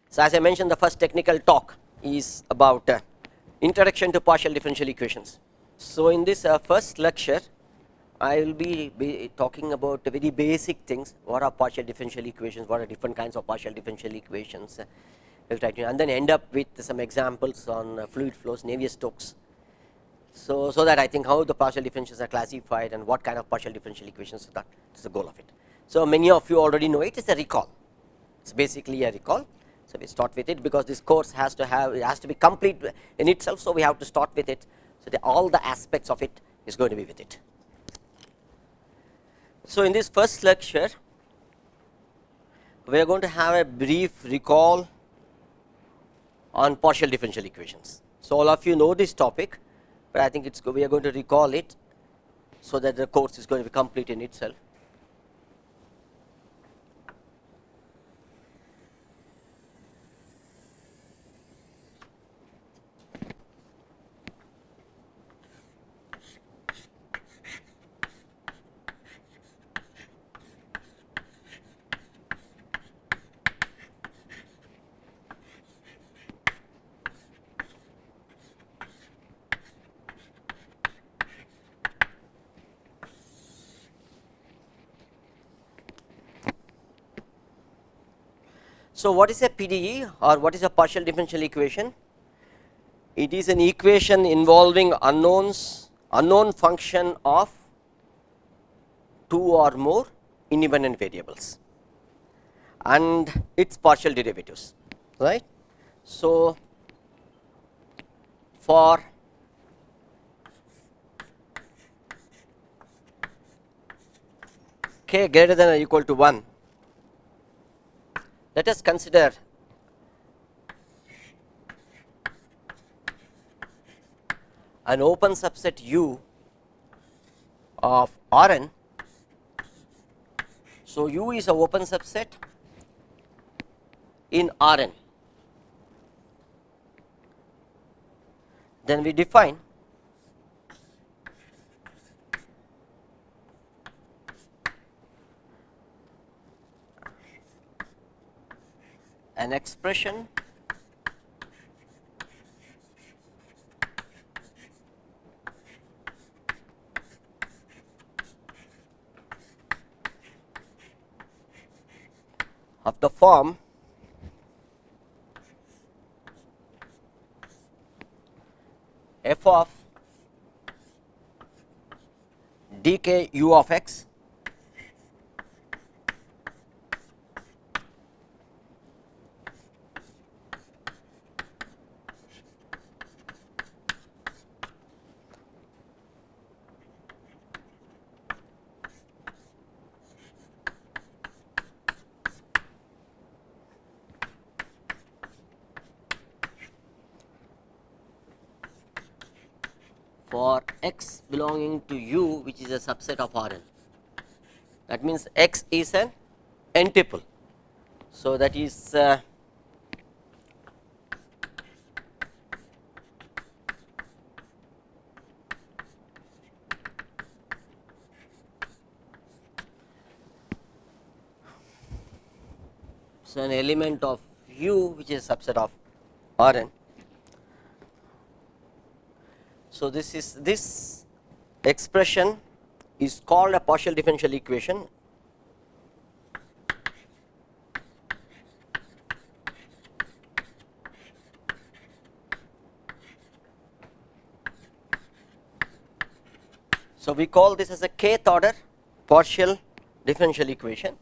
So, as I mentioned, the first technical talk is about introduction to partial differential equations. So, in this first lecture, I will be talking about very basic things. What are partial differential equations? What are different kinds of partial differential equations? We'll try to, and then end up with some examples on fluid flows, Navier-Stokes. So that I think how the partial differentials are classified and what kind of partial differential equations. So that is the goal of it. So many of you already know it is a recall. It's basically a recall. So we start with it because this course has to be complete in itself. So we have to start with it. So all the aspects of it is going to be with it. So in this first lecture, we are going to have a brief recall on partial differential equations. So all of you know this topic, but I think we are going to recall it so that the course is going to be complete in itself. So what is a PDE or what is a partial differential equation? It is an equation involving unknown function of two or more independent variables and its partial derivatives, right. So for k greater than or equal to 1, let us consider an open subset U of Rn. So U is an open subset in Rn. Then we define an expression of the form f of dk u of x for x belonging to U, which is a subset of Rn. That means x is an n-tuple. So that is so an element of U, which is a subset of Rn. So this expression is called a partial differential equation. So we call this as a kth order partial differential equation.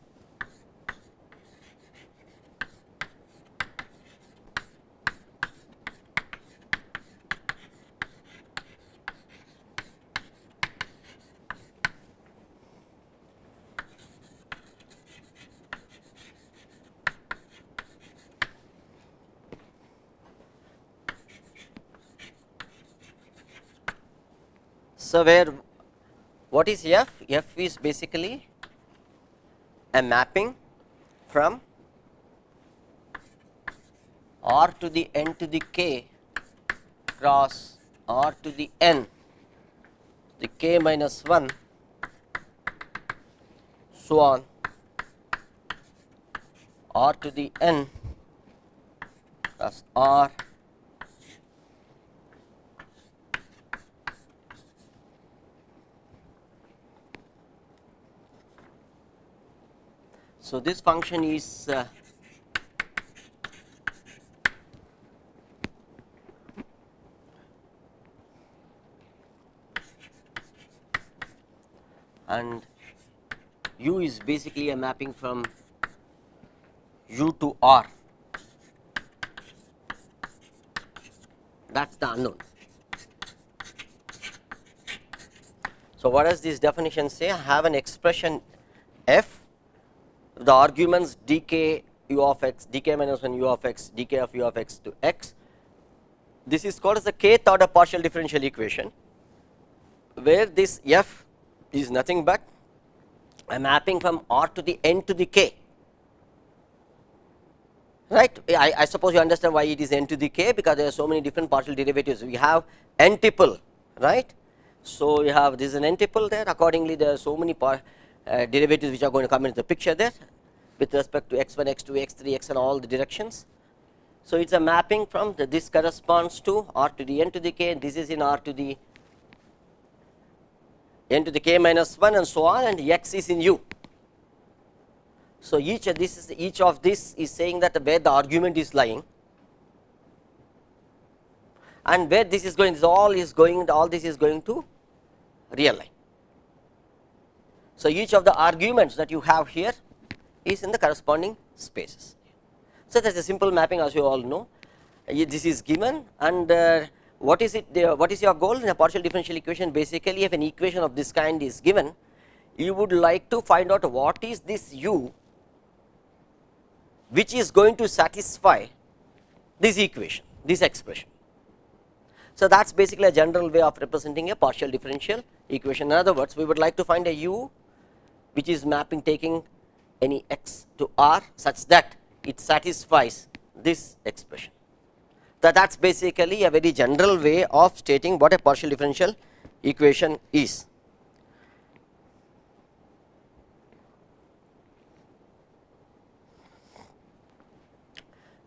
So where what is f? F is basically a mapping from r to the n to the k cross r to the n, the k minus 1, so on, r to the n as R so this function is and U is basically a mapping from U to R. That's the unknown. So what does this definition say? I have an expression f, the arguments dk u of x, dk minus 1 u of x, dk of u of x to x. This is called as the kth order partial differential equation, where this f is nothing but a mapping from R to the n to the k. Right? I suppose you understand why it is n to the k, because there are so many different partial derivatives. We have n-tuple, right? So you have this is an n-tuple there. Accordingly, there are so many derivatives which are going to come into the picture there with respect to x1, x2, x3, x and all the directions. So it's a mapping from this corresponds to R to the n to the k, and this is in R to the n to the k minus 1 and so on, and x is in u. So each of this is saying that where the argument is lying, and where this is going, all this is going to real line. So each of the arguments that you have here is in the corresponding spaces. So that's a simple mapping, as you all know. This is given, and what is it? What is your goal in a partial differential equation? Basically, if an equation of this kind is given, you would like to find out what is this u which is going to satisfy this equation, this expression. So that's basically a general way of representing a partial differential equation. In other words, we would like to find a u which is mapping taking any x to R such that it satisfies this expression. That's basically a very general way of stating what a partial differential equation is.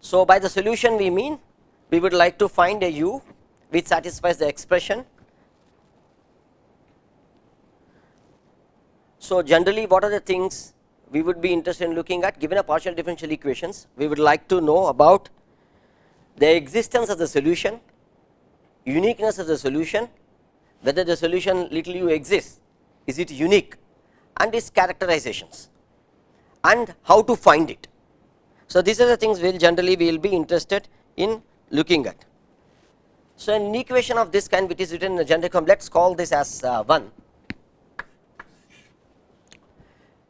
So by the solution we mean we would like to find a u which satisfies the expression. So generally, what are the things we would be interested in looking at? Given a partial differential equations, we would like to know about the existence of the solution, uniqueness of the solution, whether the solution little u exists, is it unique, and its characterizations, and how to find it. So these are the things we will be interested in looking at. So an equation of this kind which is written in the generic form, let's call this as 1.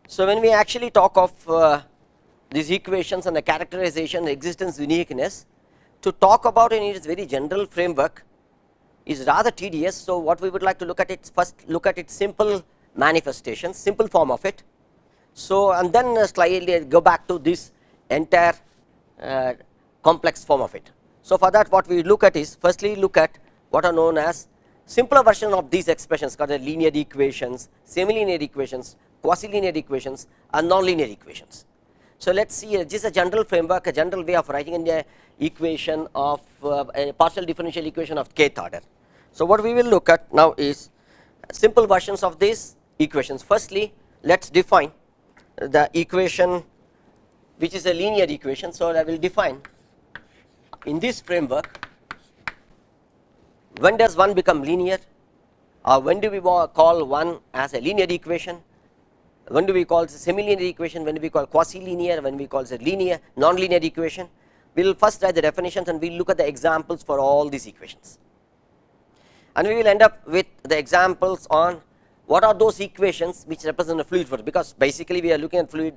So when we actually talk of these equations and the characterization, the existence, uniqueness, to talk about in its very general framework is rather tedious. So what we would like to look at it, first look at its simple manifestation, simple form of it. So and then slightly go back to this entire complex form of it. So for that, what we look at is firstly look at what are known as simpler version of these expressions called the linear equations, semilinear equations, quasi-linear equations, and nonlinear equations. So let's see, this is a general framework, a general way of writing an equation of a partial differential equation of kth order. So what we will look at now is simple versions of these equations. Firstly, let's define the equation which is a linear equation. So I will define in this framework, when does one become linear, or when do we call one as a linear equation, when do we call it a semilinear equation, when do we call quasi-linear, when we call it a linear, non-linear equation. We will first write the definitions and we will look at the examples for all these equations. And we will end up with the examples on what are those equations which represent a fluid flow, because basically we are looking at fluid,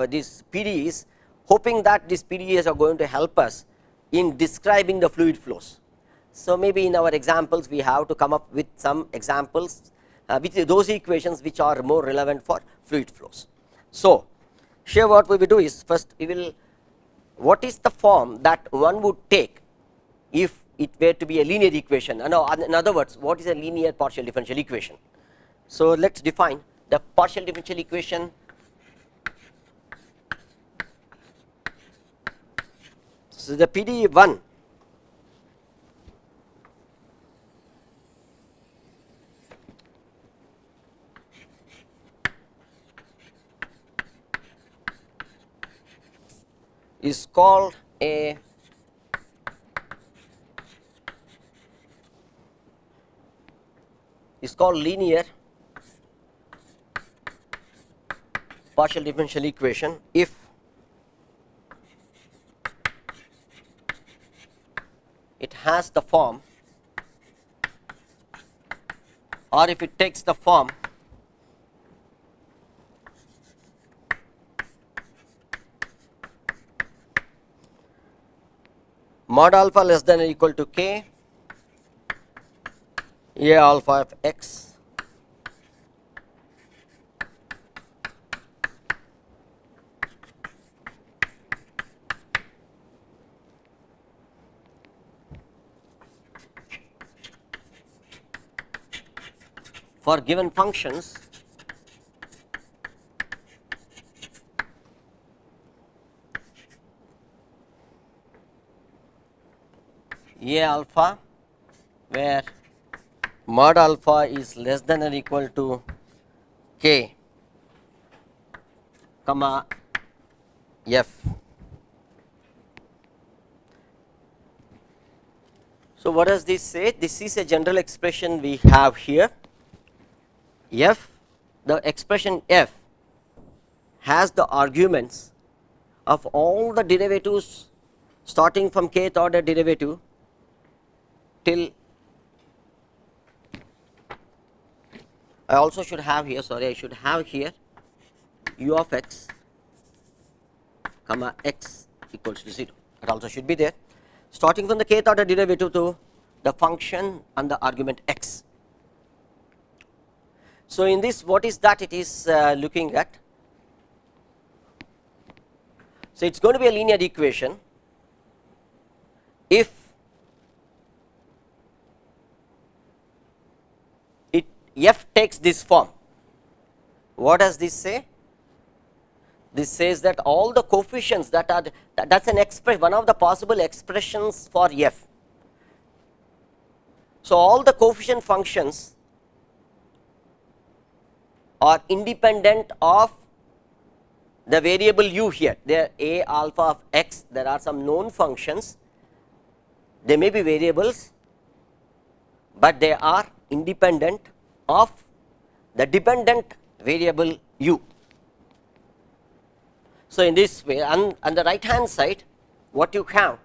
these PDEs, hoping that these PDEs are going to help us in describing the fluid flows. So maybe in our examples we have to come up with some examples with those equations which are more relevant for fluid flows. So here what we will do is first we will, what is the form that one would take if it were to be a linear equation, and in other words, what is a linear partial differential equation. So let's define the partial differential equation So, the PD1 is called a linear partial differential equation if it has the form, or if it takes the form mod alpha less than or equal to k a alpha of x for given functions a alpha, where mod alpha is less than or equal to k comma f. So, what does this say? This is a general expression we have here. F, the expression f has the arguments of all the derivatives starting from kth order derivative till, I also should have here, sorry, I should have here u of x comma x equals to 0. It also should be there, starting from the kth order derivative to the function and the argument x. So, in this, what is that it is looking at? So, it is going to be a linear equation if it f takes this form. What does this say? This says that all the coefficients that are, that is an expression, one of the possible expressions for f. So, all the coefficient functions are independent of the variable u here. There a alpha of x, there are some known functions, they may be variables, but they are independent of the dependent variable u. So, in this way, on the right hand side, what you have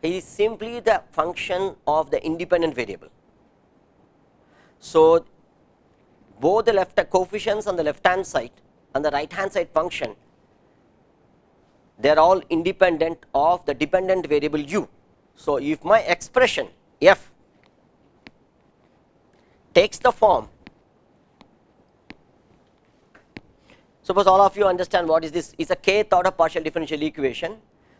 is simply the function of the independent variable. So, both the left coefficients on the left hand side and the right hand side function, they are all independent of the dependent variable u. So, if my expression f takes the form, suppose all of you understand what is this, is a kth order partial differential equation.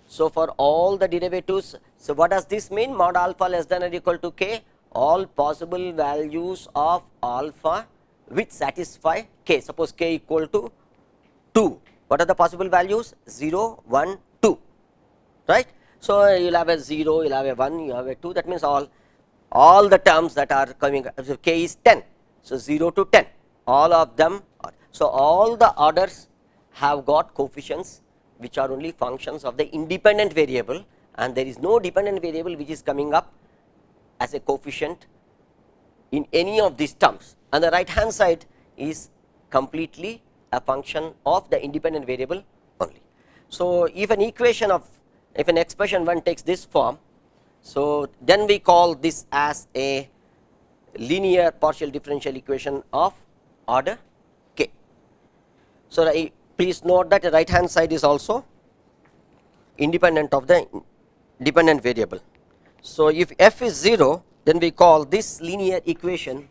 So, for all the derivatives, so what does this mean? Mod alpha less than or equal to k, all possible values of alpha which satisfy k. Suppose k equal to 2. What are the possible values? 0, 1, 2, right. So, you will have a 0, you will have a 1, you have a 2, that means all the terms that are coming, so k is 10. So, 0 to 10, all of them are. So, all the orders have got coefficients which are only functions of the independent variable, and there is no dependent variable which is coming up as a coefficient in any of these terms, and the right hand side is completely a function of the independent variable only. So, if an equation of, if an expression 1 takes this form, so then we call this as a linear partial differential equation of order k. So, please note that the right hand side is also independent of the dependent variable. So, if f is 0, then we call this linear equation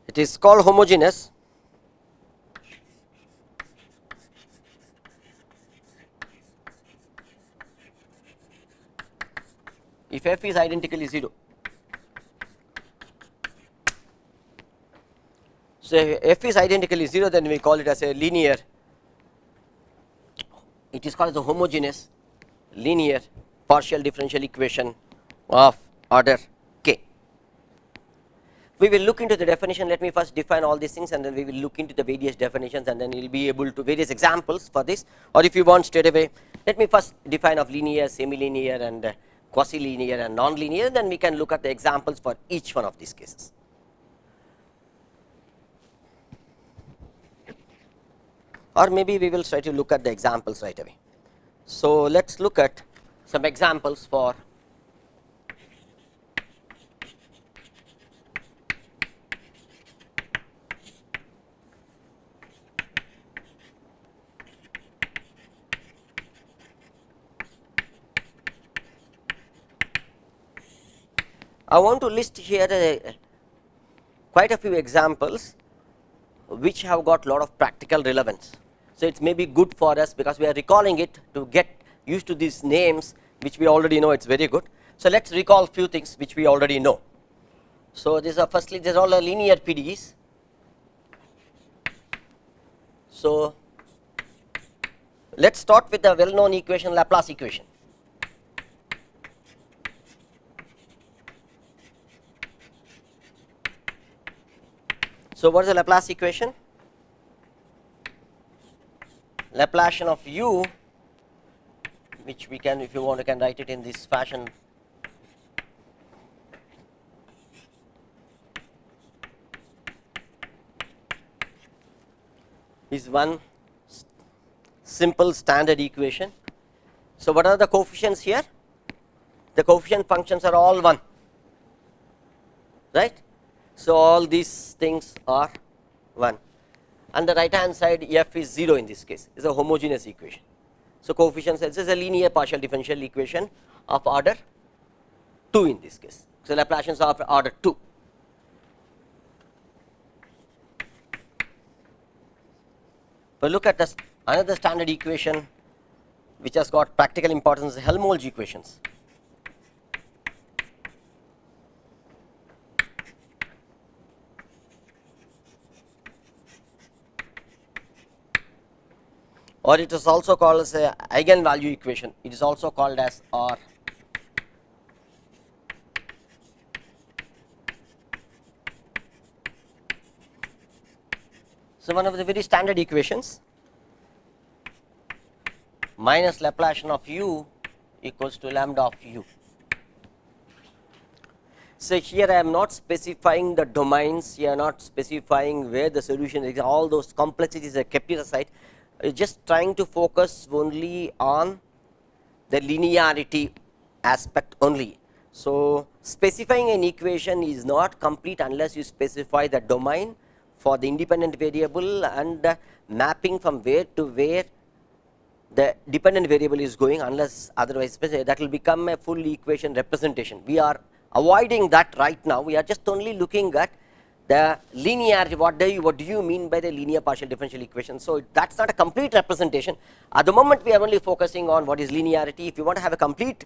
it is called homogeneous if f is identically 0. So, if f is identically 0, then we call it as a linear, it is called as a homogeneous linear partial differential equation of order k. We will look into the definition. Let me first define all these things, and then we will look into the various definitions, and then we will be able to various examples for this. Or if you want straight away, let me first define of linear, semi-linear, and quasi-linear and non-linear, then we can look at the examples for each one of these cases. Or maybe we will try to look at the examples right away. So, let us look at some examples for I want to list here quite a few examples which have got lot of practical relevance. So, it may be good for us because we are recalling it to get used to these names which we already know, it is very good. So, let us recall few things which we already know. So, these are firstly these are all linear PDEs. So, let us start with the well known equation, Laplace equation. So, what is the Laplace equation? Laplacian of u, which we can, if you want, you can write it in this fashion. Is one simple standard equation. So, what are the coefficients here? The coefficient functions are all 1, right. So, all these things are 1, and the right hand side f is 0 in this case, is a homogeneous equation. So, coefficients, this is a linear partial differential equation of order 2 in this case. So, Laplacians are of order 2. But look at this another standard equation which has got practical importance, Helmholtz equations. Or it is also called as a eigenvalue equation. It is also called as R. So, one of the very standard equations, minus Laplacian of u equals to lambda of u. So, here I am not specifying the domains, here not specifying where the solution is, all those complexities are kept aside. Just trying to focus only on the linearity aspect only. So, specifying an equation is not complete unless you specify the domain for the independent variable and the mapping from where to where the dependent variable is going, unless otherwise that will become a full equation representation. We are avoiding that right now. We are just only looking at the linearity. What do you mean by the linear partial differential equation? So, that is not a complete representation. At the moment we are only focusing on what is linearity. If you want to have a complete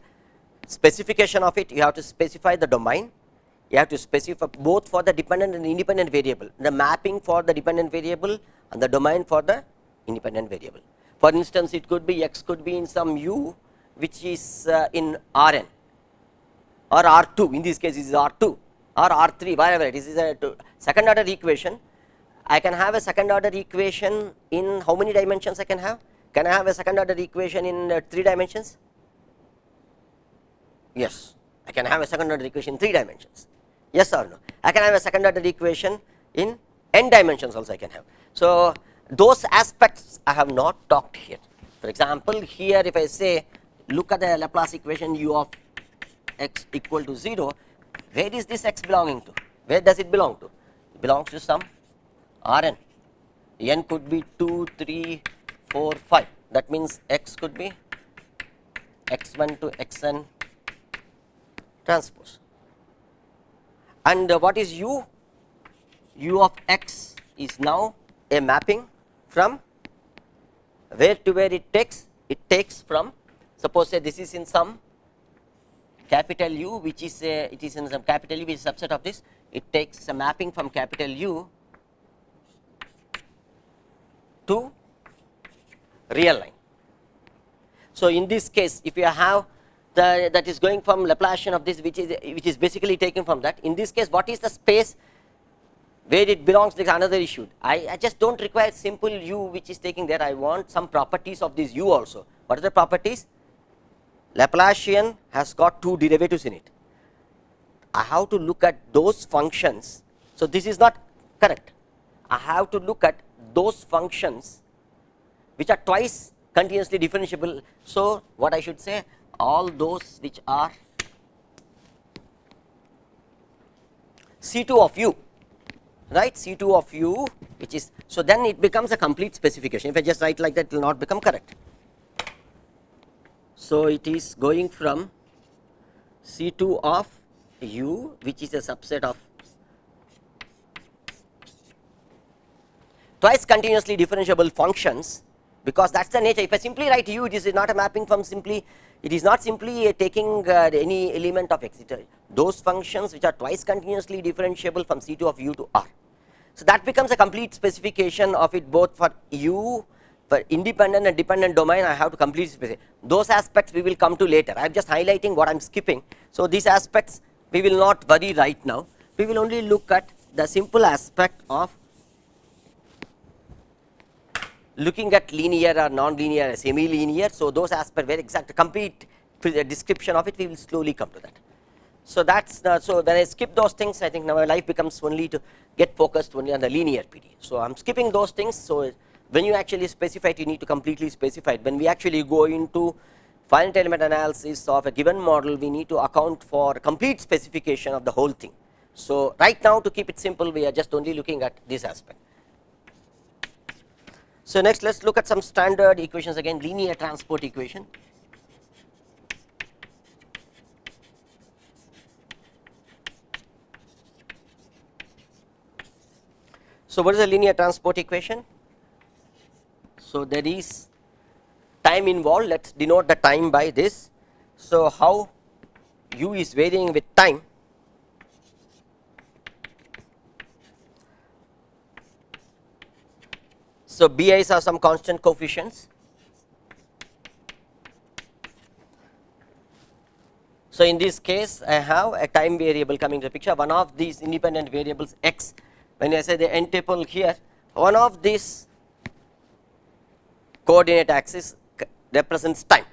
specification of it, you have to specify the domain, you have to specify both for the dependent and independent variable, the mapping for the dependent variable and the domain for the independent variable. For instance, it could be x could be in some u which is in Rn or R2, in this case it is R2 or R3, whatever it is a second order equation. I can have a second order equation in how many dimensions I can have? Can I have a second order equation in 3 dimensions? Yes, I can have a second order equation in 3 dimensions. Yes or no? I can have a second order equation in n dimensions also I can have. So, those aspects I have not talked here. For example, here if I say look at the Laplace equation u of x equal to 0, where is this x belonging to? Where does it belong to? It belongs to some Rn. N could be 2, 3, 4, 5. That means x could be x1 to xn transpose. And what is u? U of x is now a mapping from where to where it takes? It takes from, suppose say this is in some capital U, which is in some capital U, which is a subset of this. It takes a mapping from capital U to real line. So in this case, if you have that is going from Laplacian of this, which is basically taken from that. In this case, what is the space where it belongs? There is another issue. I just don't require simple u which is taking there. I want some properties of this u also. What are the properties? Laplacian has got two derivatives in it. I have to look at those functions. So this is not correct. I have to look at those functions which are twice continuously differentiable. So what I should say, all those which are C2 of u, right? C2 of u, which is, so then it becomes a complete specification. If I just write like that, it will not become correct. So it is going from C2 of u, which is a subset of twice continuously differentiable functions, because that's the nature. If I simply write u, it is not a mapping from simply, it is not simply taking any element of x. Those functions which are twice continuously differentiable from C2 of u to R. So that becomes a complete specification of it, both for u, for independent and dependent domain. I have to completely specify. Those aspects we will come to later. I am just highlighting what I am skipping. So these aspects we will not worry right now. We will only look at the simple aspect of looking at linear or non-linear or semi-linear. So those aspects, very exact, complete description of it, we will slowly come to that. So that's so when I skip those things, I think now my life becomes only to get focused only on the linear PD. So I'm skipping those things. So when you actually specify it, you need to completely specify it. When we actually go into finite element analysis of a given model, we need to account for complete specification of the whole thing. So right now, to keep it simple, we are just only looking at this aspect. So next, let's look at some standard equations again. Linear transport equation. So what is a linear transport equation? So there is time involved. Let's denote the time by this. So how u is varying with time. So bi's are some constant coefficients. So in this case, I have a time variable coming to the picture. One of these independent variables x, when I say the n tuple here, one of these coordinate axis represents time.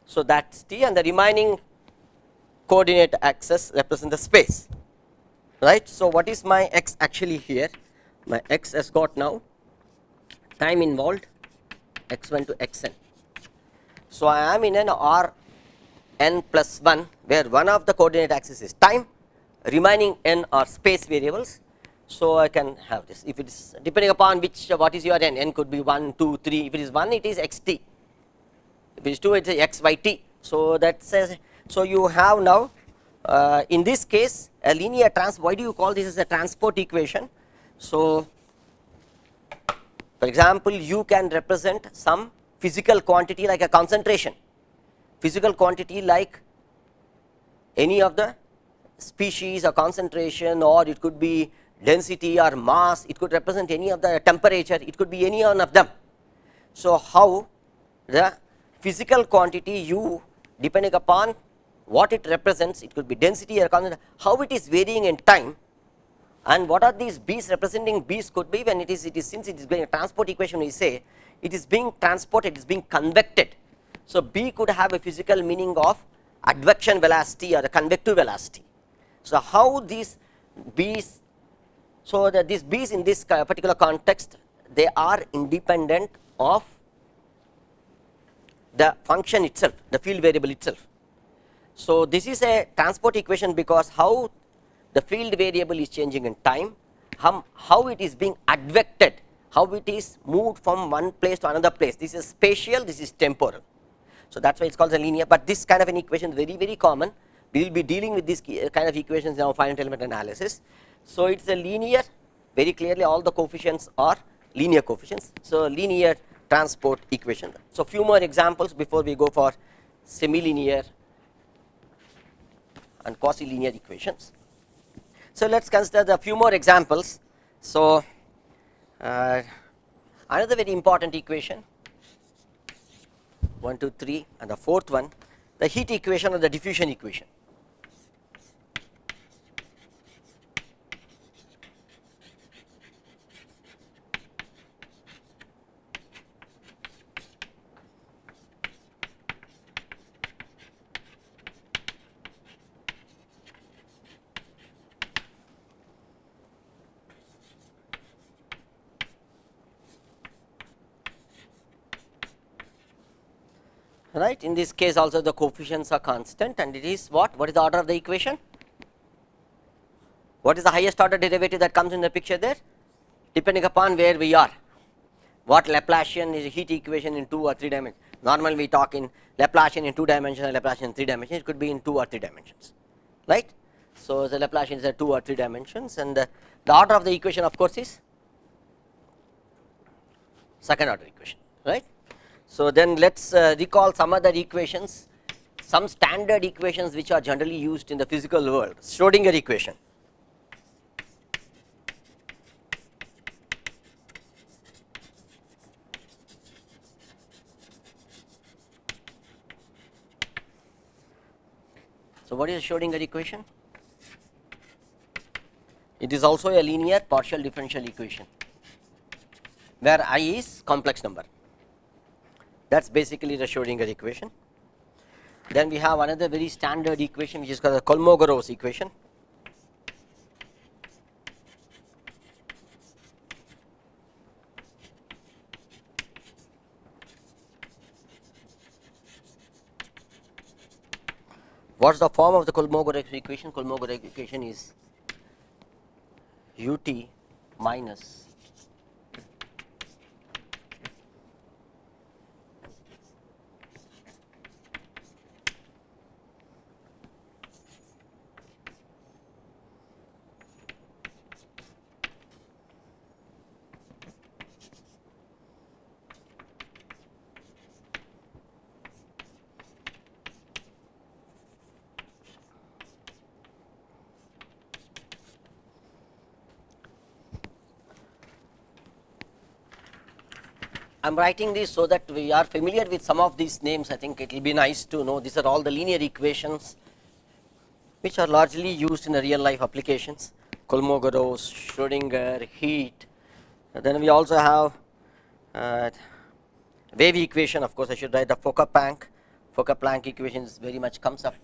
So that's t, and the remaining coordinate axis represents the space, right? So what is my x actually here? My x has got now time involved x1 to xn. So I am in an Rn plus 1, where one of the coordinate axis is time, remaining n are space variables. So I can have this. If it is depending upon which, what is your n could be 1, 2, 3. If it is 1, it is xt. If it is 2, it is x by t. So that says, so you have now in this case a linear transport. Why do you call this as a transport equation? So for example, you can represent some physical quantity like a concentration, physical quantity like any of the species or concentration, or it could be density or mass, it could represent any of the temperature, it could be any one of them. So how the physical quantity u, depending upon what it represents, it could be density or concentration, how it is varying in time. And what are these b's representing? B's could be when it is since it is going a transport equation, we say it is being transported, it is being convected. So b could have a physical meaning of advection velocity or the convective velocity. So how these b's, so that these b's in this particular context, they are independent of the function itself, the field variable itself. So this is a transport equation because how the field variable is changing in time, how it is being advected, how it is moved from one place to another place. This is spatial, this is temporal. So that's why it's called a linear. But this kind of an equation is very, very common. We will be dealing with this kind of equations in our finite element analysis. So it's a linear, very clearly all the coefficients are linear coefficients. So linear transport equation. So few more examples before we go for semi-linear and quasi-linear equations. So let's consider the few more examples. So Another very important equation, 1, 2, 3, and the fourth one, the heat equation or the diffusion equation. Right. In this case also the coefficients are constant, and it is what? What is the order of the equation? What is the highest order derivative that comes in the picture there? Depending upon where we are. What Laplacian is a heat equation in 2 or 3 dimensions. Normally we talk in Laplacian in 2 dimensions and Laplacian in 3 dimensions. It could be in 2 or 3 dimensions. Right. So, the Laplacian is at 2 or 3 dimensions, and the order of the equation of course is second order equation. Right. So, then let us recall some other equations, some standard equations which are generally used in the physical world. Schrodinger equation. So, what is a Schrodinger equation? It is also a linear partial differential equation where I is complex number. That is basically the Schrodinger equation. Then we have another very standard equation which is called the Kolmogorov equation. What is the form of the Kolmogorov equation? Kolmogorov equation is ut minus I am writing this so that we are familiar with some of these names. I think it will be nice to know these are all the linear equations which are largely used in the real life applications. Kolmogorov, Schrodinger, heat. Then we also have wave equation. Of course, I should write the Fokker-Planck equations very much comes up.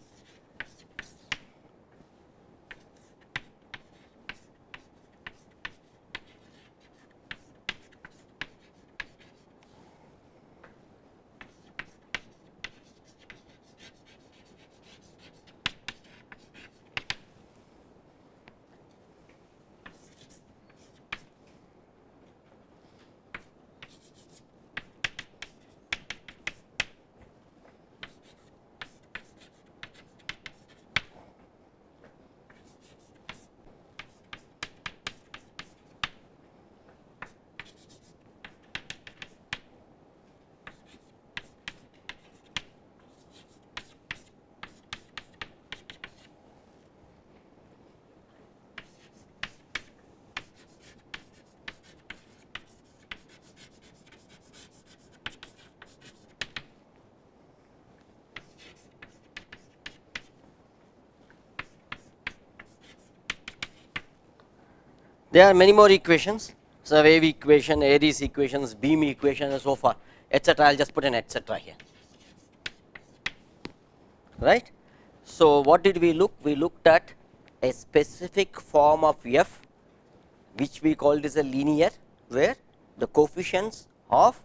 There are many more equations. So, wave equation, Airy's equations, beam equation and so forth, etc. I will just put an etc. here. Right. So, what did we look? We looked at a specific form of f which we called as a linear, where the coefficients of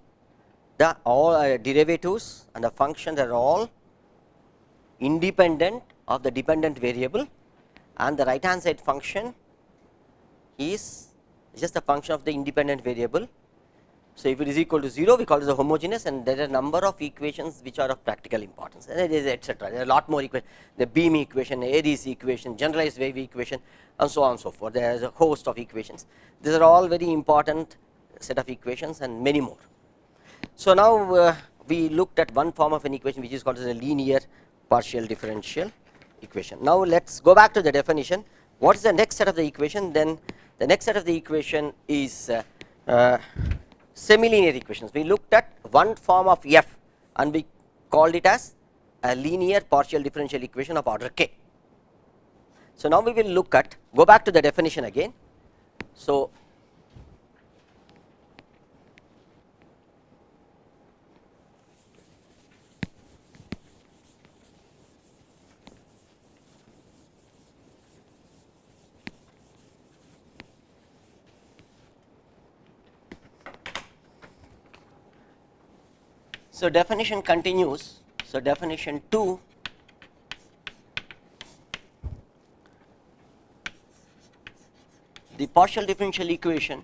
the all derivatives and the functions are all independent of the dependent variable, and the right hand side function is just a function of the independent variable. So, if it is equal to 0, we call it as a homogeneous, and there are a number of equations which are of practical importance, and it is etc. There are a lot more equations, the beam equation, Airy's equation, generalized wave equation, and so on and so forth. There is a host of equations. These are all very important set of equations and many more. So, now we looked at one form of an equation which is called as a linear partial differential equation. Now, let us go back to the definition. What is the next set of the equation? Then the next set of the equation is semilinear equations. We looked at one form of f and we called it as a linear partial differential equation of order k. So, now we will look at, go back to the definition again. So, definition continues. So, definition 2 the partial differential equation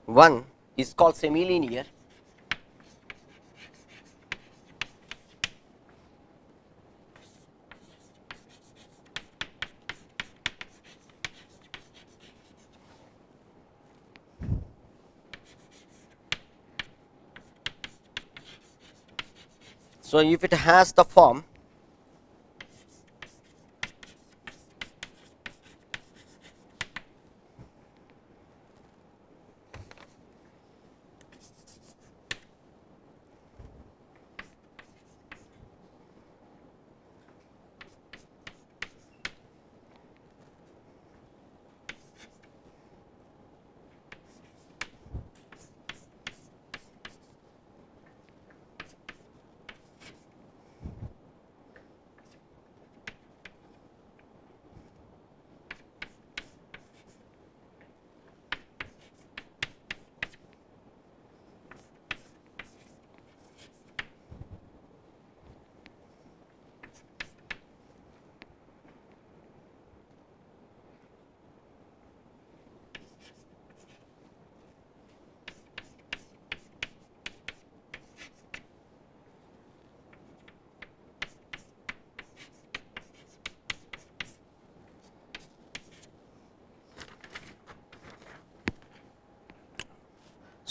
1 is called semilinear. So, if it has the form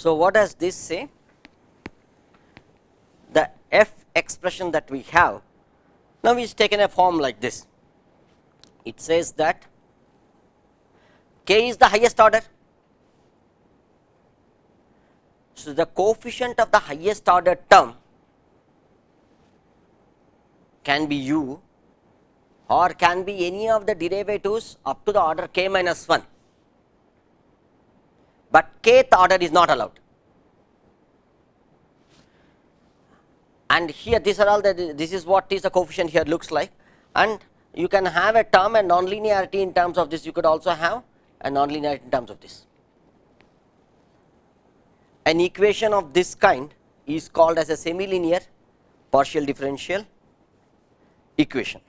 So, what does this say? The f expression that we have now is taken a form like this. It says that k is the highest order. So, the coefficient of the highest order term can be u or can be any of the derivatives up to the order k minus 1, but kth order is not allowed. And here these are all the, this is what is the coefficient here looks like, and you can have a term and nonlinearity in terms of this, you could also have a nonlinearity in terms of this. An equation of this kind is called as a semilinear partial differential equation.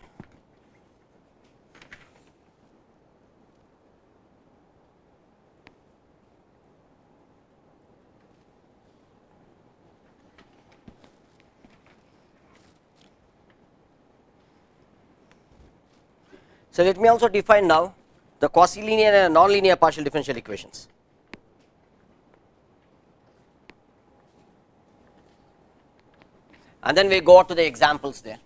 So, let me also define now the quasi-linear and non-linear partial differential equations. And then we go to the examples there.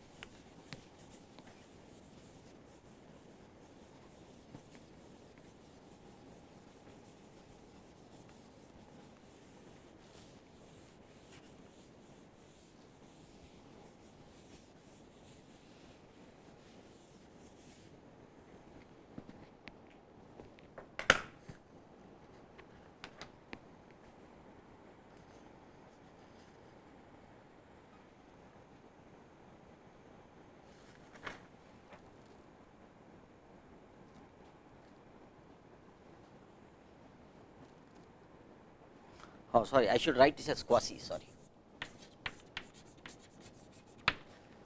Oh, sorry, I should write this as quasi, sorry.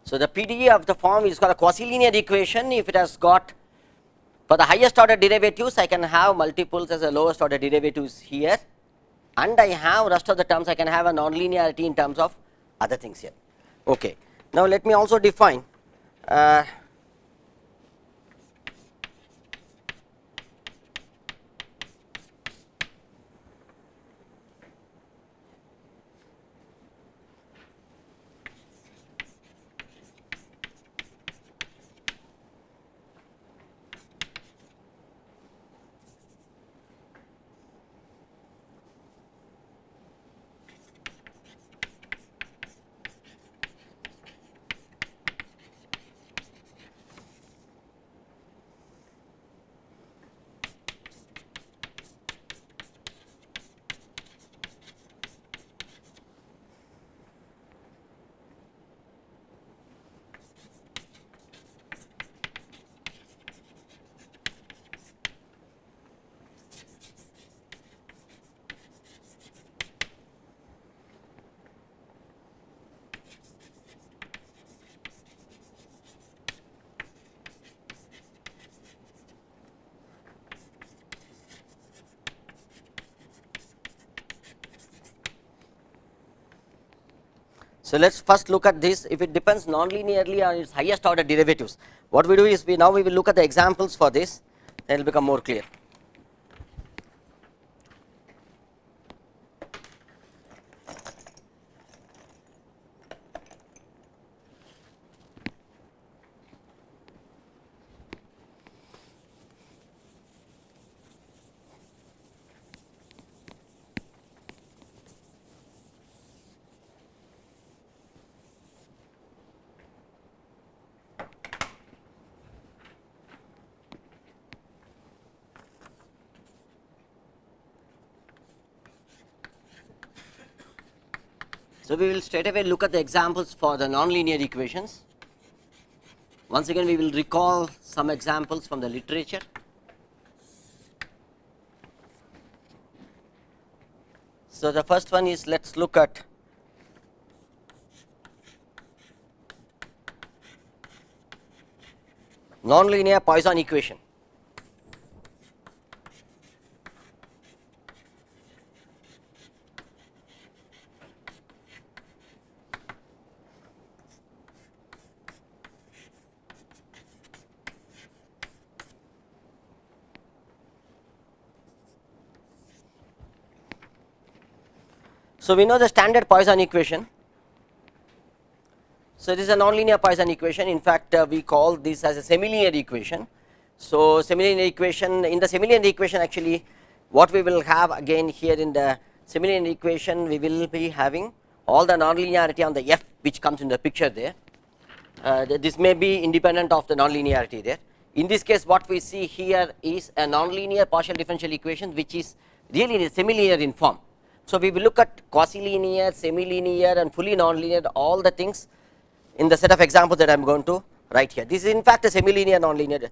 So, the PDE of the form is called a quasi-linear equation. If it has got, for the highest order derivatives, I can have multiples as the lowest order derivatives here, and I have rest of the terms, I can have a non-linearity in terms of other things here. Okay. Now, let me also define So, let us first look at this. If it depends non-linearly on its highest order derivatives, what we do is we will look at the examples for this, then it will become more clear. So, we will straight away look at the examples for the nonlinear equations. Once again, we will recall some examples from the literature. So, the first one is, let us look at nonlinear Poisson equation. So, we know the standard Poisson equation. So, this is a nonlinear Poisson equation. In fact, we call this as a semilinear equation. So, semilinear equation, in the semilinear equation actually what we will have again here in the semilinear equation, we will be having all the nonlinearity on the f which comes in the picture there. This may be independent of the nonlinearity there. In this case, what we see here is a nonlinear partial differential equation which is really semilinear in form. So, we will look at quasi-linear, semi-linear and fully nonlinear, all the things in the set of examples that I am going to write here. This is in fact a semi-linear nonlinear,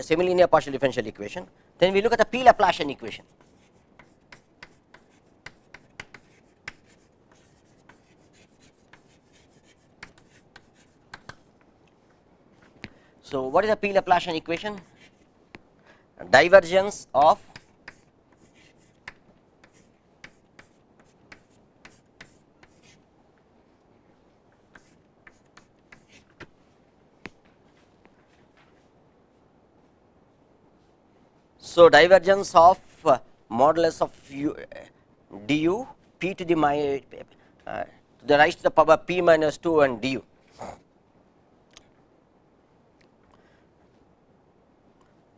semi-linear partial differential equation. Then we look at the P Laplacian equation. So, what is the P Laplacian equation? Divergence of divergence of modulus of u du p to the rise to the power p minus 2 and du.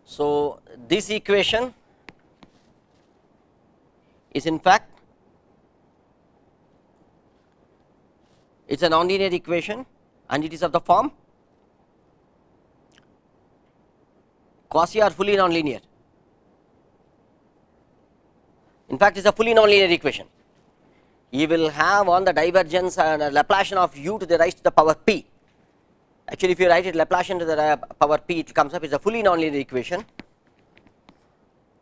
So, this equation is in fact it is a nonlinear equation and it is of the form quasi or fully nonlinear. In fact, it is a fully nonlinear equation. You will have on the divergence and Laplacian of u to the rise to the power p. Actually, if you write it Laplacian to the power p, it comes up, it is a fully nonlinear equation.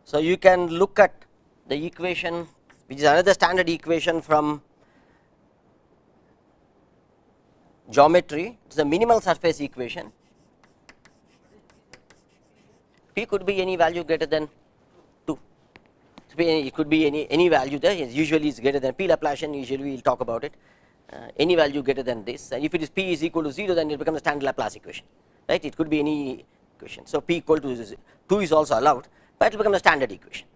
So, you can look at the equation which is another standard equation from geometry. It is a minimal surface equation. P could be any value greater than 2. It could be any value there, usually it is greater than P Laplacian, usually we will talk about it. Any value greater than this, and if it is P is equal to 0, then it becomes a standard Laplace equation, right. It could be any equation. So, P equal to 2 is also allowed, but it will become a standard equation.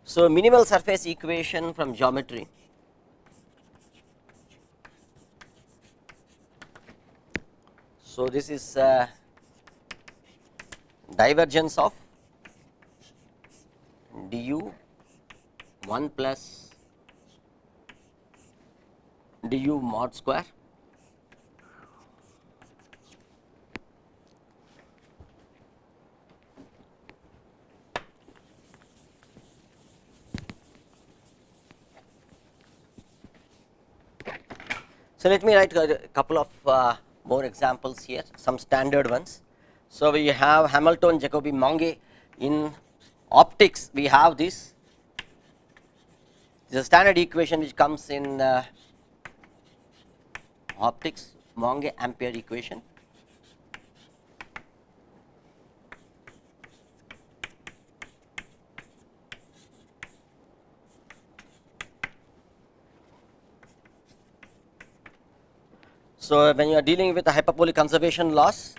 So, minimal surface equation from geometry. So, this is divergence of du 1 plus du mod square So, let me write a couple of more examples here, some standard ones. So, we have Hamilton Jacobi Monge. In optics we have this is a standard equation which comes in optics, Monge Ampere equation. So, when you are dealing with the hyperbolic conservation laws,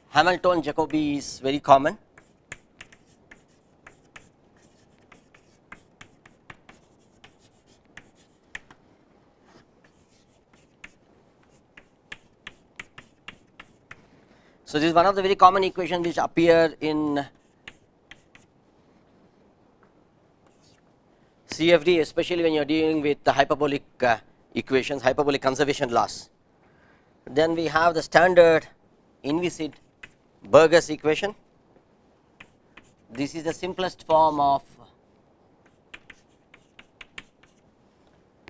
Hamilton-Jacobi is very common. So, this is one of the very common equations which appear in CFD, especially when you are dealing with the hyperbolic equations, hyperbolic conservation laws. Then we have the standard Inviscid Burgers equation. This is the simplest form of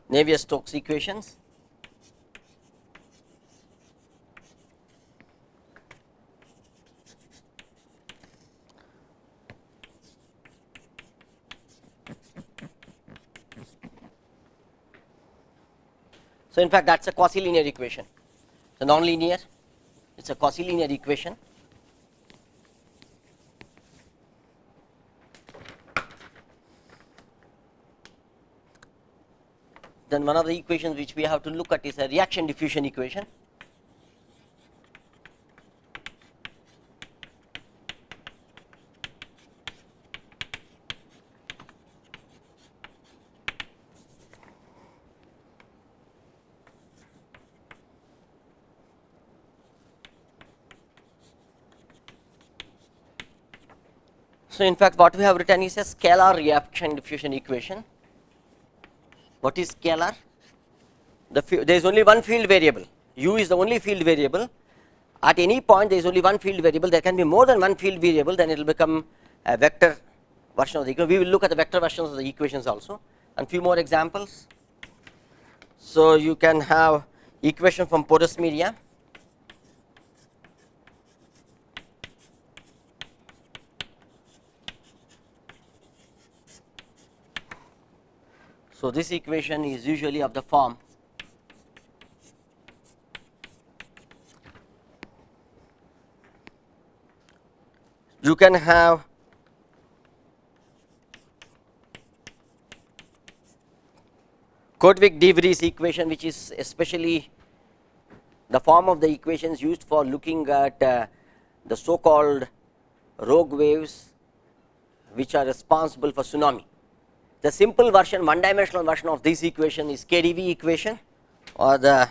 Navier-Stokes equations. So, in fact, that is a quasi-linear equation. So, non-linear, it is a quasi-linear equation. Then one of the equations which we have to look at is a reaction diffusion equation. So, in fact, what we have written is a scalar reaction diffusion equation. What is scalar? There is only one field variable, u is the only field variable. At any point there is only one field variable, there can be more than one field variable, then it will become a vector version of the equation. We will look at the vector versions of the equations also, and few more examples. So, you can have equation from Porous Media. So, this equation is usually of the form you can have Korteweg-de Vries equation, which is especially the form of the equations used for looking at the so called rogue waves which are responsible for tsunami. The simple version, one dimensional version of this equation is KdV equation or the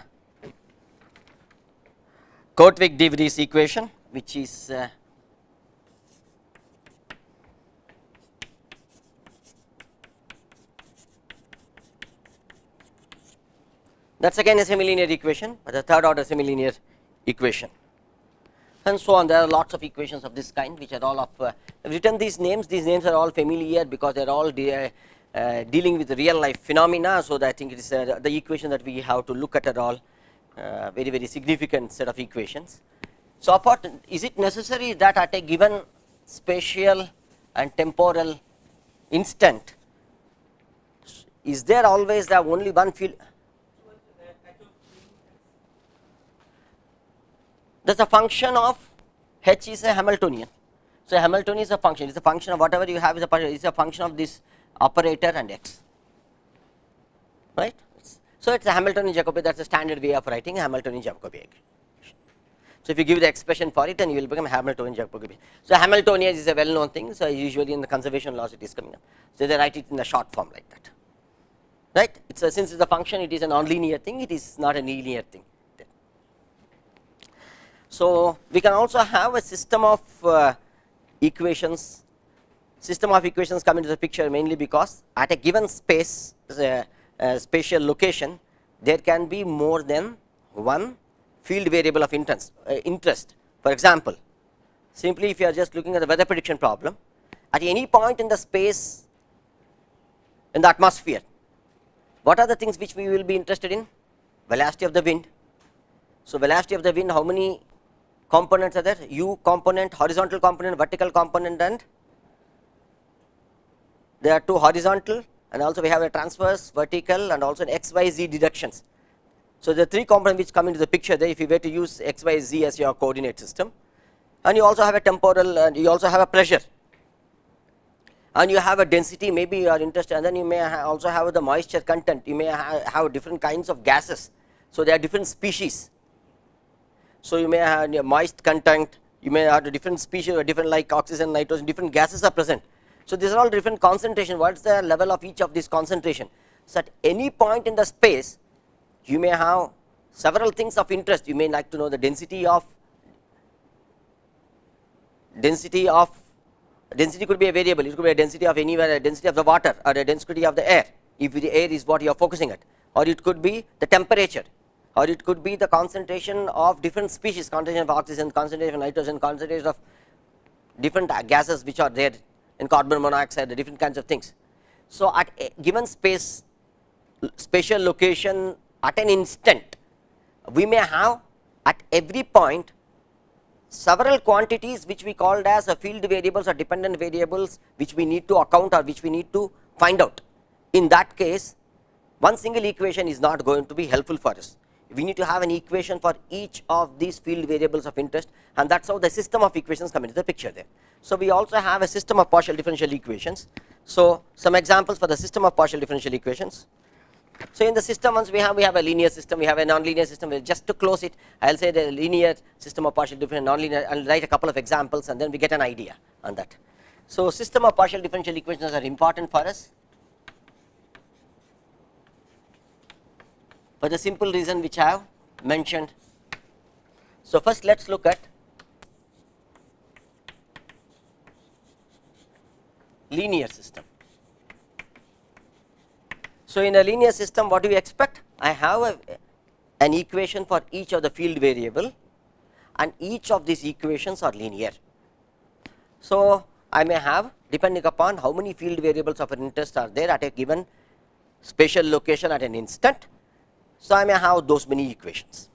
Korteweg-de Vries equation, which is that is again a semilinear equation, but a third order semilinear equation, and so on. There are lots of equations of this kind which are all of I have written these names are all familiar because they are all dealing with real life phenomena. So, I think it is the equation that we have to look at are all very significant set of equations. So, apart, is it necessary that at a given spatial and temporal instant, is there always the only one field? That is a function of H is a Hamiltonian. So, a Hamiltonian is a function, it is a function of whatever you have is a function of this operator and x, right. So, it is a Hamiltonian-Jacobi, that is a standard way of writing a Hamiltonian-Jacobi equation. So, if you give the expression for it, then you will become Hamiltonian-Jacobi. So, Hamiltonian is a well known thing, so usually in the conservation laws it is coming up. So, they write it in the short form like that, right. It is since it is a function, it is a nonlinear thing, it is not a linear thing. So, we can also have a system of equations. System of equations come into the picture mainly because at a given space, spatial location, there can be more than one field variable of interest. For example, simply if you are just looking at the weather prediction problem, at any point in the space in the atmosphere, what are the things which we will be interested in? Velocity of the wind. So, velocity of the wind, how many components are there? U component, horizontal component, vertical component, and there are two horizontal, and also we have a transverse, vertical, and also an x, y, z deductions. So, the three components which come into the picture there, if you were to use x, y, z as your coordinate system, and you also have a temporal, and you also have a pressure, and you have a density, maybe you are interested, and then you may also have the moisture content, you may have different kinds of gases So, they are different species. So, you may have your moist content, you may have different species or different like oxygen, nitrogen, different gases are present. So, these are all different concentration. What is the level of each of these concentration? So, at any point in the space, you may have several things of interest. You may like to know the density could be a variable, it could be a density of anywhere, a density of the water or a density of the air, if the air is what you are focusing at, or it could be the temperature, or it could be the concentration of different species, concentration of oxygen, concentration of nitrogen, concentration of different gases which are there in carbon monoxide, the different kinds of things. So, at a given spatial location at an instant, we may have at every point several quantities which we called as a field variables or dependent variables, which we need to account or which we need to find out. In that case, one single equation is not going to be helpful for us. We need to have an equation for each of these field variables of interest, and that is how the system of equations come into the picture there. So, we also have a system of partial differential equations. So, some examples for the system of partial differential equations. So, in the system, once we have a linear system, we have a nonlinear system. Just to close it, I will say the linear system of partial differential, nonlinear, I will write a couple of examples and then we get an idea on that. So, system of partial differential equations are important for us for the simple reason which I have mentioned. So, first let us look at linear system. So, in a linear system, what do you expect? I have an equation for each of the field variable, and each of these equations are linear. So, I may have, depending upon how many field variables of interest are there at a given spatial location at an instant. So, I may have those many equations.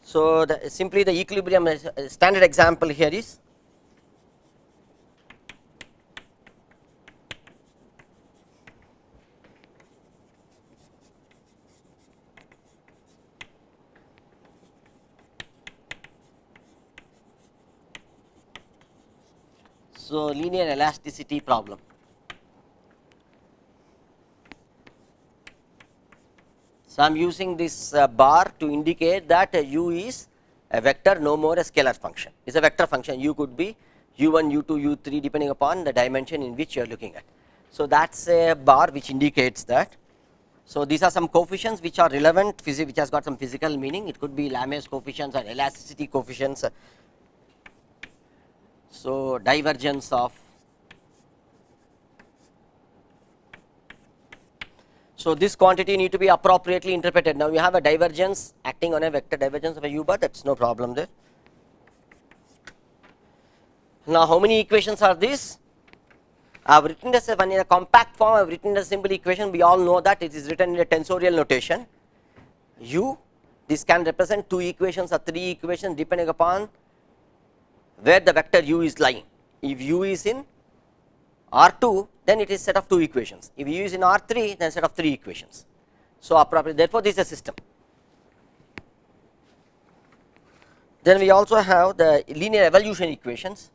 So, simply the equilibrium standard example here is linear elasticity problem. So, I am using this bar to indicate that u is a vector, no more a scalar function. It is a vector function. U could be u1, u2, u3 depending upon the dimension in which you are looking at. So, that is a bar which indicates that. So, these are some coefficients which are relevant, which has got some physical meaning. It could be Lamè's coefficients or elasticity coefficients. So, divergence of. So, this quantity need to be appropriately interpreted. Now, you have a divergence acting on a vector divergence of a u bar, that is no problem there. Now, how many equations are these? I have written this in a compact form, I have written a simple equation. We all know that it is written in a tensorial notation. U, this can represent 2 equations or 3 equations depending upon where the vector u is lying. If u is in R2, then it is set of 2 equations. If u is in R3, then set of 3 equations. So, appropriate, therefore, this is a system. Then we also have the linear evolution equations.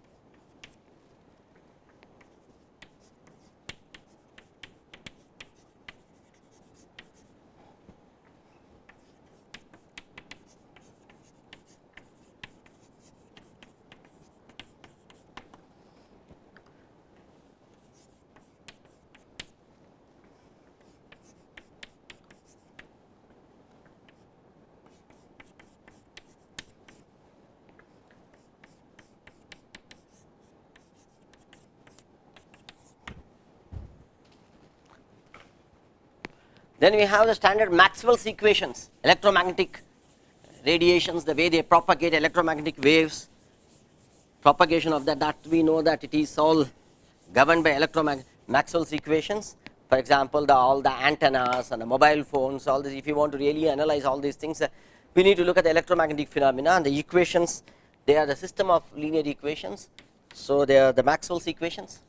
Then we have the standard Maxwell's equations, electromagnetic radiations, the way they propagate electromagnetic waves, propagation of that we know that it is all governed by Maxwell's equations. For example, all the antennas and the mobile phones, all this, if you want to really analyze all these things, we need to look at the electromagnetic phenomena, and the equations, they are the system of linear equations. So, they are the Maxwell's equations.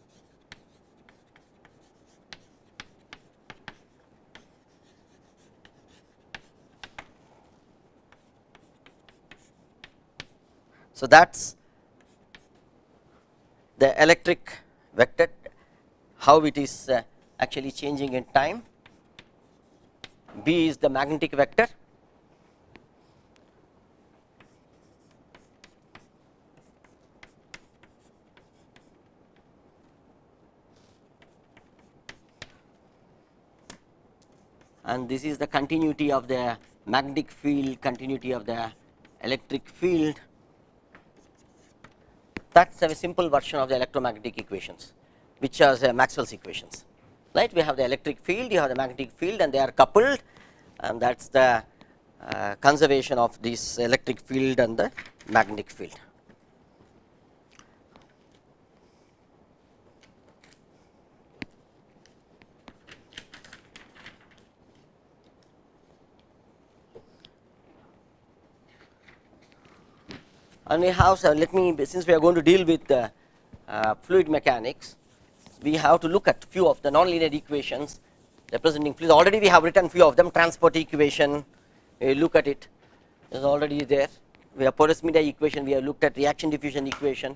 So, that is the electric vector, how it is actually changing in time. B is the magnetic vector. and this is the continuity of the magnetic field, continuity of the electric field. That is a simple version of the electromagnetic equations, which are Maxwell's equations. Right? We have the electric field, you have the magnetic field, and they are coupled, and that is the conservation of this electric field and the magnetic field. And we have, so let me, since we are going to deal with fluid mechanics, we have to look at few of the nonlinear equations representing fluids. Already we have written few of them. Transport equation, we look at it, is already there. We have porous media equation, we have looked at reaction diffusion equation.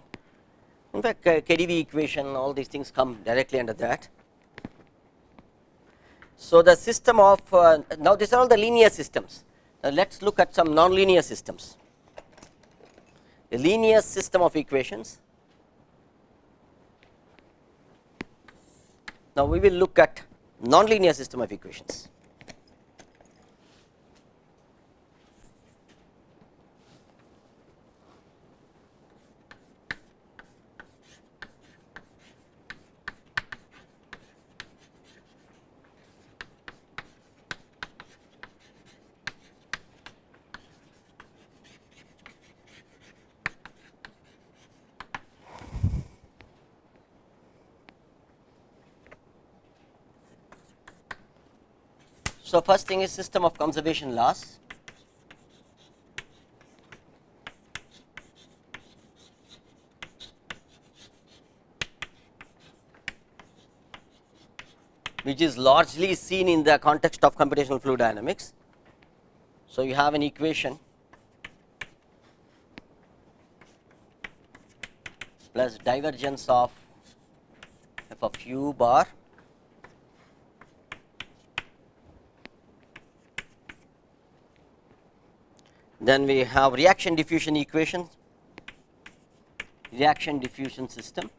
In fact, KdV equation, all these things come directly under that. So the system of, now these are all the linear systems. Now let us look at some nonlinear systems. A linear system of equations. Now we will look at nonlinear system of equations. So first thing is system of conservation laws. Which is largely seen in the context of computational fluid dynamics. So you have an equation plus divergence of f of u bar then we have reaction diffusion equation, reaction diffusion system,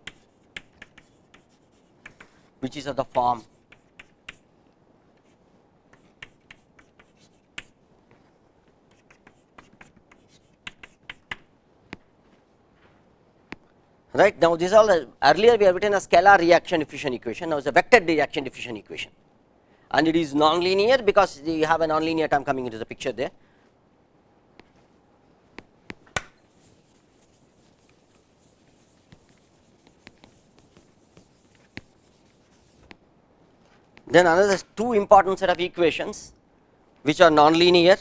which is of the form right. Now this all earlier we have written a scalar reaction diffusion equation, now it is a vector reaction diffusion equation, and it is nonlinear because you have a nonlinear term coming into the picture there. Then another two important set of equations which are nonlinear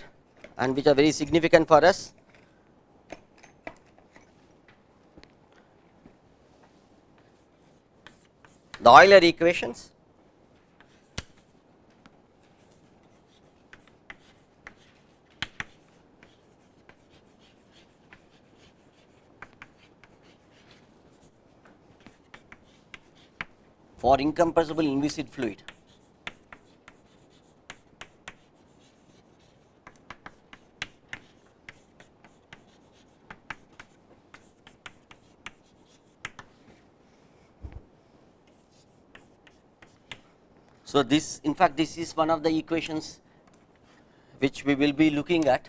and which are very significant for us. The Euler equations for incompressible inviscid fluid. So this, in fact, this is one of the equations which we will be looking at.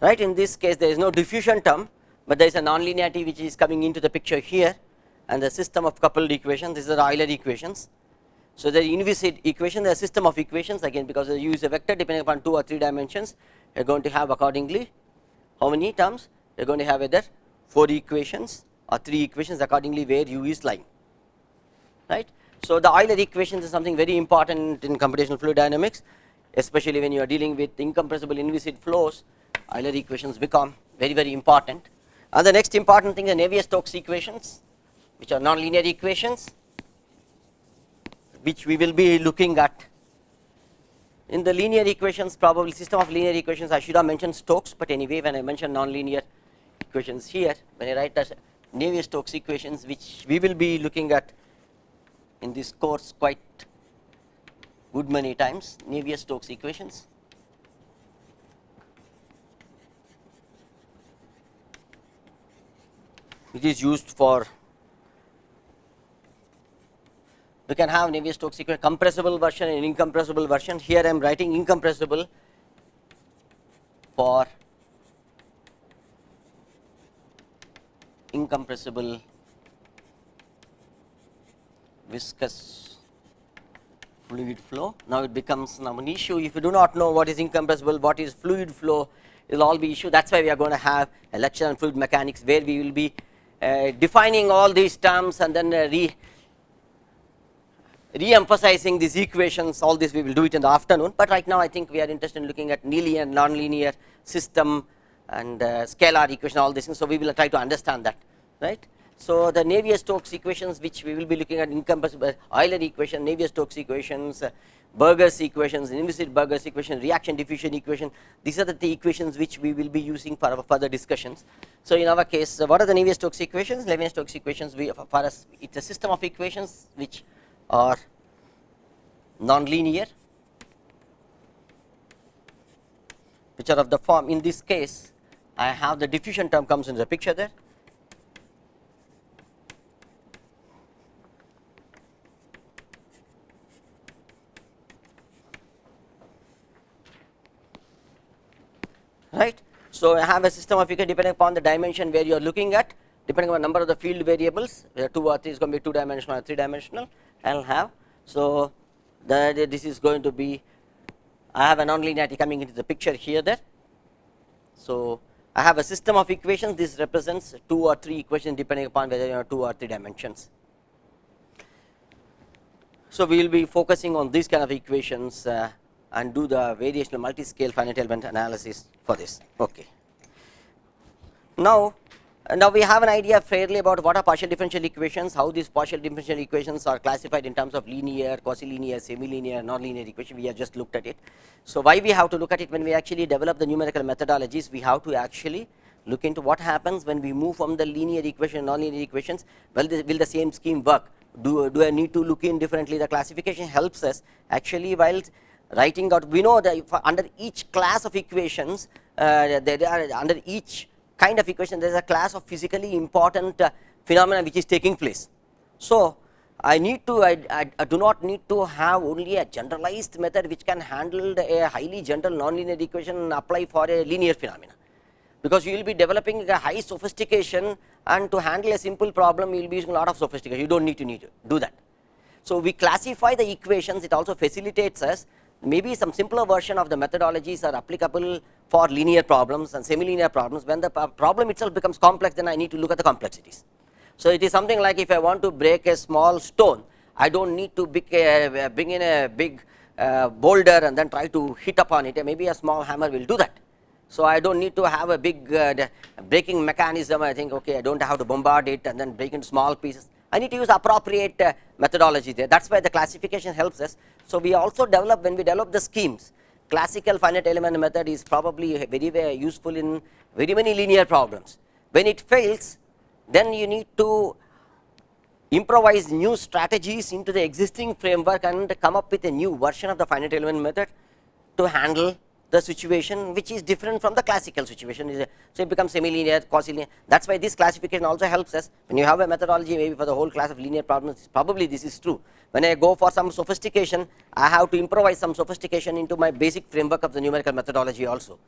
Right, in this case there is no diffusion term, but there is a nonlinearity which is coming into the picture here, and the system of coupled equations, these are Euler equations. So the Inviscid equation, the system of equations, again because you use a vector depending upon 2 or 3 dimensions, you are going to have accordingly how many terms? You are going to have either 4 equations or 3 equations accordingly where u is lying, right. So the Euler equations is something very important in computational fluid dynamics, especially when you are dealing with incompressible inviscid flows. Euler equations become very, very important. And the next important thing is Navier-Stokes equations, which are nonlinear equations, which we will be looking at. In the linear equations, probably system of linear equations, I should have mentioned Stokes, but anyway when I mention nonlinear equations here, when I write as Navier-Stokes equations, which we will be looking at in this course quite good many times, Navier-Stokes equations. which is used for, we can have Navier-Stokes equation compressible version and incompressible version. Here I am writing incompressible for incompressible viscous fluid flow. Now it becomes now an issue. If you do not know what is incompressible, what is fluid flow, it will all be issue. That's why we are going to have a lecture on fluid mechanics, where we will be defining all these terms and then re-emphasizing these equations. All this we will do it in the afternoon, but right now I think we are interested in looking at linear, nonlinear system and scalar equation, all these things. So we will try to understand that, right? So the Navier-Stokes equations, which we will be looking at, incompressible Euler equation, Navier-Stokes equations, Burger's equations, Inviscid Burger's equation, reaction diffusion equation. These are the equations which we will be using for our further discussions. So in our case, what are the Navier-Stokes equations? Navier-Stokes equations, for us, it's a system of equations which are nonlinear, which are of the form. In this case, I have the diffusion term comes into the picture there. Right. So I have a system of equations depending upon the dimension where you are looking at, depending on the number of the field variables, where 2 or 3 is going to be 2 dimensional or 3 dimensional. I will have, so this is going to be, I have a nonlinearity coming into the picture here there. So I have a system of equations. This represents 2 or 3 equations depending upon whether you have 2 or 3 dimensions. So we will be focusing on these kind of equations and do the variational multiscale finite element analysis for this. Okay. Now we have an idea fairly about what are partial differential equations, how these partial differential equations are classified in terms of linear, quasi-linear, semi-linear, non-linear equation. We have just looked at it. So why we have to look at it? When we actually develop the numerical methodologies, we have to actually look into what happens when we move from the linear equation, non-linear equations. Well, will the same scheme work? Do I need to look in differently? The classification helps us actually while writing out. We know that under each class of equations, under each kind of equation, there is a class of physically important phenomena which is taking place. So I do not need to have only a generalized method which can handle a highly general nonlinear equation and apply for a linear phenomena, because you will be developing a high sophistication, and to handle a simple problem you will be using a lot of sophistication. You don't need to do that. So we classify the equations. It also facilitates us. Maybe some simpler version of the methodologies are applicable for linear problems and semi-linear problems. When the problem itself becomes complex, then I need to look at the complexities. So it is something like, if I want to break a small stone, I don't need to bring in a big boulder and then try to hit upon it. Maybe a small hammer will do that. So I don't need to have a big breaking mechanism. I think, okay, I don't have to bombard it and then break into small pieces. I need to use appropriate methodology there. That's why the classification helps us. So we also develop, when we develop the schemes, classical finite element method is probably very useful in very many linear problems. When it fails, then you need to improvise new strategies into the existing framework and come up with a new version of the finite element method to handle the situation which is different from the classical situation. So it becomes semi-linear, quasi-linear. That's why this classification also helps us. When you have a methodology maybe for the whole class of linear problems, probably this is true. When I go for some sophistication, I have to improvise some sophistication into my basic framework of the numerical methodology also.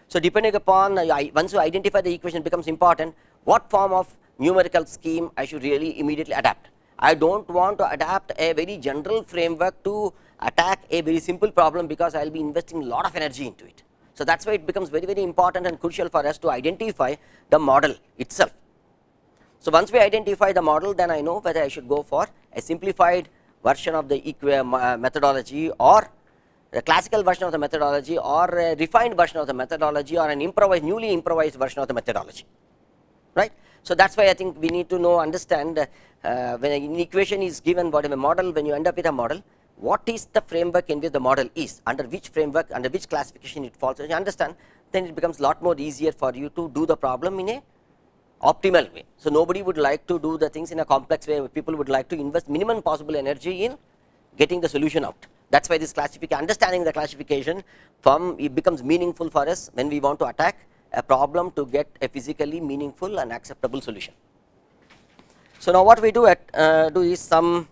So depending upon, once you identify the equation, it becomes important what form of numerical scheme I should really immediately adapt. I don't want to adapt a very general framework to attack a very simple problem, because I will be investing a lot of energy into it. So that's why it becomes very important and crucial for us to identify the model itself. So once we identify the model, then I know whether I should go for a simplified version of the methodology, or the classical version of the methodology, or a refined version of the methodology, or an newly improvised version of the methodology, right? So that's why I think we need to understand when an equation is given, whatever model, when you end up with a model, what is the framework in which the model is, under which framework, under which classification it falls. If you understand, then it becomes a lot more easier for you to do the problem in a optimal way. So nobody would like to do the things in a complex way. People would like to invest minimum possible energy in getting the solution out. That's why this classification, understanding the classification it becomes meaningful for us when we want to attack a problem to get a physically meaningful and acceptable solution. So now what we do is some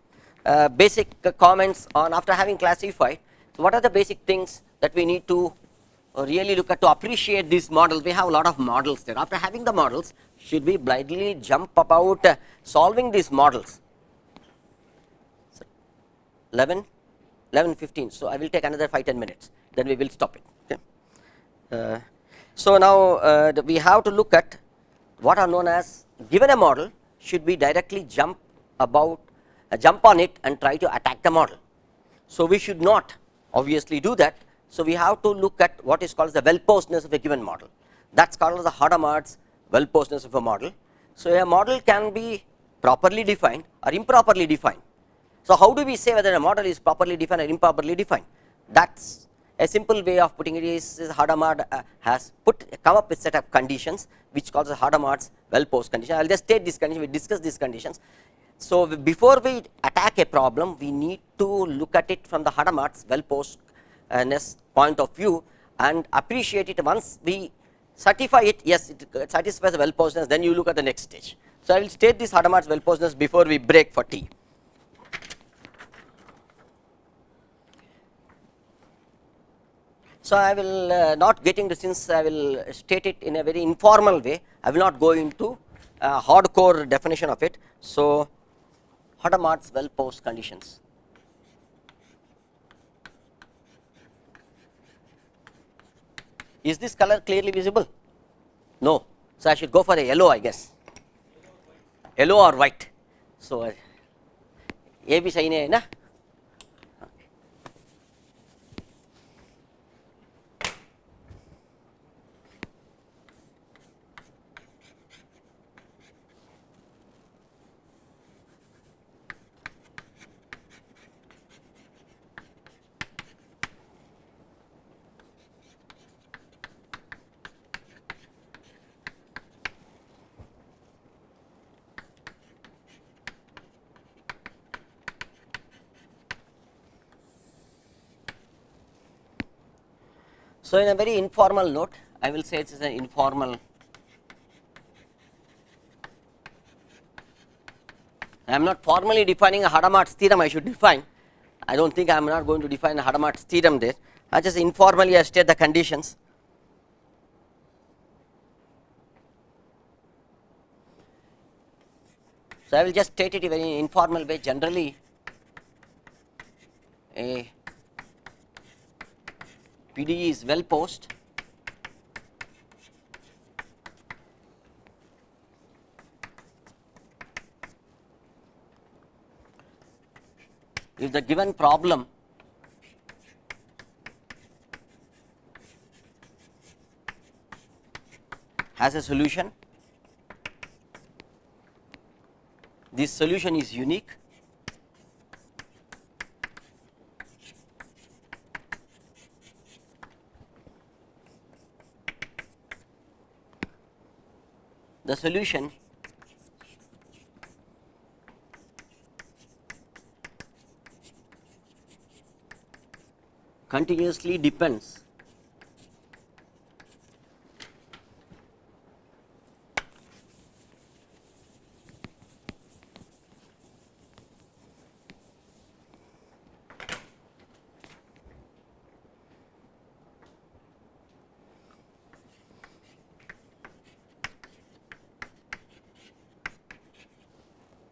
basic comments on after having classified. So what are the basic things that we need to really look at to appreciate these models? We have a lot of models there. After having the models, should we blindly jump about solving these models? So 11:15. So I will take another 5-10 minutes. Then we will stop it. Okay. So now we have to look at what are known as, given a model, should we directly jump on it and try to attack the model? So we should not obviously do that. So we have to look at what is called the well-posedness of a given model. That's called the Hadamard's well-posedness of a model. So a model can be properly defined or improperly defined. So how do we say whether a model is properly defined or improperly defined? That's a simple way of putting it is Hadamard has come up with set of conditions which calls the Hadamard's well-posed condition. I will just state this condition, we discuss these conditions. So before we attack a problem, we need to look at it from the Hadamard's well-posedness point of view and appreciate it. Once we certify it, yes, it satisfies the well-posedness, then you look at the next stage. So I will state this Hadamard's well-posedness before we break for tea. So I will not get into, since I will state it in a very informal way, I will not go into hardcore definition of it. So Hadamard's well-posed conditions. Is this color clearly visible? No. So I should go for a yellow, I guess. Yellow or white. So ये भी सही नहीं है ना? So in a very informal note, I will say it is an informal. I am not formally defining a Hadamard's theorem. I should define. I don't think I am not going to define a Hadamard's theorem there. I just informally I state the conditions. So I will just state it in a very informal way. Generally, a PDE is well posed if the given problem has a solution, this solution is unique, the solution continuously depends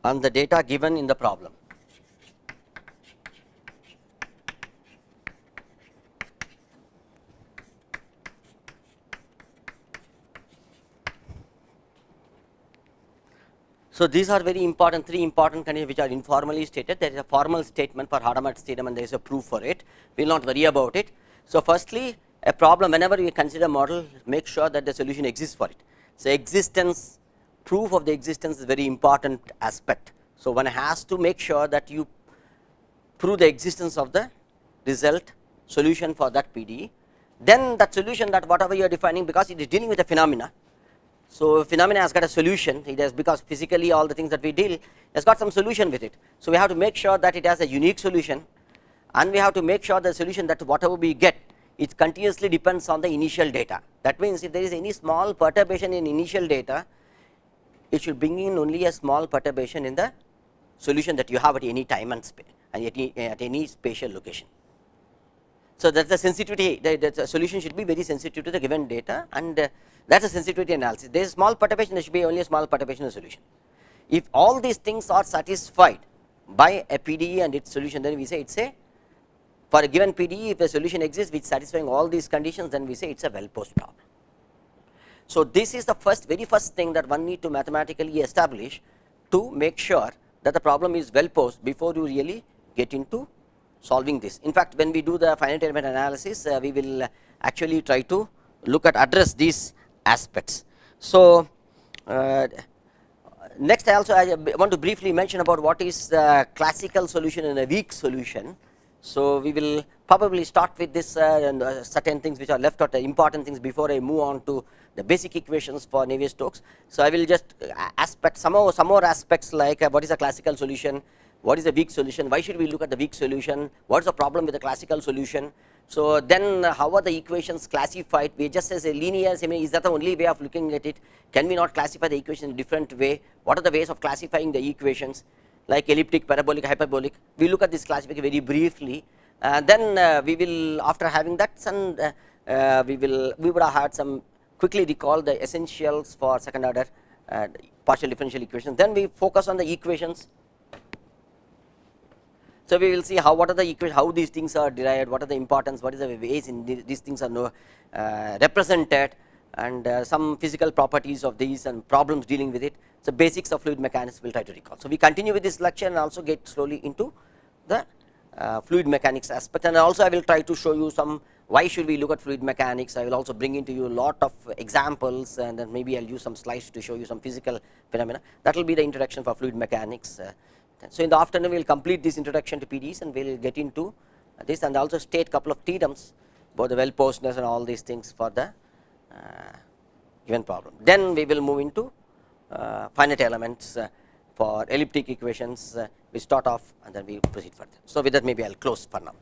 on the data given in the problem. So these are very important, three important conditions which are informally stated. There is a formal statement for Hadamard's theorem and there is a proof for it. We will not worry about it. So firstly, a problem, whenever we consider model, make sure that the solution exists for it. So existence, proof of the existence is a very important aspect. So one has to make sure that you prove the existence of the result solution for that PDE. Then that solution, that whatever you are defining, because it is dealing with a phenomena. So phenomena has got a solution, it has, because physically all the things that we deal has got some solution with it. So we have to make sure that it has a unique solution, and we have to make sure the solution that whatever we get, it continuously depends on the initial data. That means if there is any small perturbation in initial data, it should bring in only a small perturbation in the solution that you have at any time and at any spatial location. So, that is the sensitivity, the solution should be very sensitive to the given data, and that is a sensitivity analysis. There is a small perturbation, there should be only a small perturbation in the solution. If all these things are satisfied by a PDE and its solution, then we say it is a, for a given PDE, if a solution exists which satisfying all these conditions, then we say it is a well posed problem. So, this is the very first thing that one need to mathematically establish to make sure that the problem is well posed before you really get into solving this. In fact, when we do the finite element analysis, we will actually try to look at address these aspects. So, next I want to briefly mention about what is the classical solution and a weak solution. So, we will probably start with this and certain things which are left out, important things, before I move on to the basic equations for Navier-Stokes. So, I will just some more aspects like what is a classical solution, what is a weak solution, why should we look at the weak solution, what is the problem with the classical solution. So, then how are the equations classified? We just as a linear, is that the only way of looking at it? Can we not classify the equation in a different way? What are the ways of classifying the equations like elliptic, parabolic, hyperbolic? We look at this classification very briefly. Then we will, after having that, we would have had some quickly recall the essentials for second order partial differential equations. Then we focus on the equations. So, we will see what are the equations, how these things are derived, what are the importance, what is the ways in these things are represented, and some physical properties of these and problems dealing with it. So, basics of fluid mechanics we will try to recall. So, we continue with this lecture and also get slowly into the fluid mechanics aspect, and also I will try to show you some why should we look at fluid mechanics. I will also bring into you a lot of examples, and then maybe I will use some slides to show you some physical phenomena. That will be the introduction for fluid mechanics. So, in the afternoon we will complete this introduction to PDEs and we will get into this and also state couple of theorems about the well posedness and all these things for the given problem. Then we will move into finite elements for elliptic equations. We start off and then we proceed further. So, with that maybe I will close for now.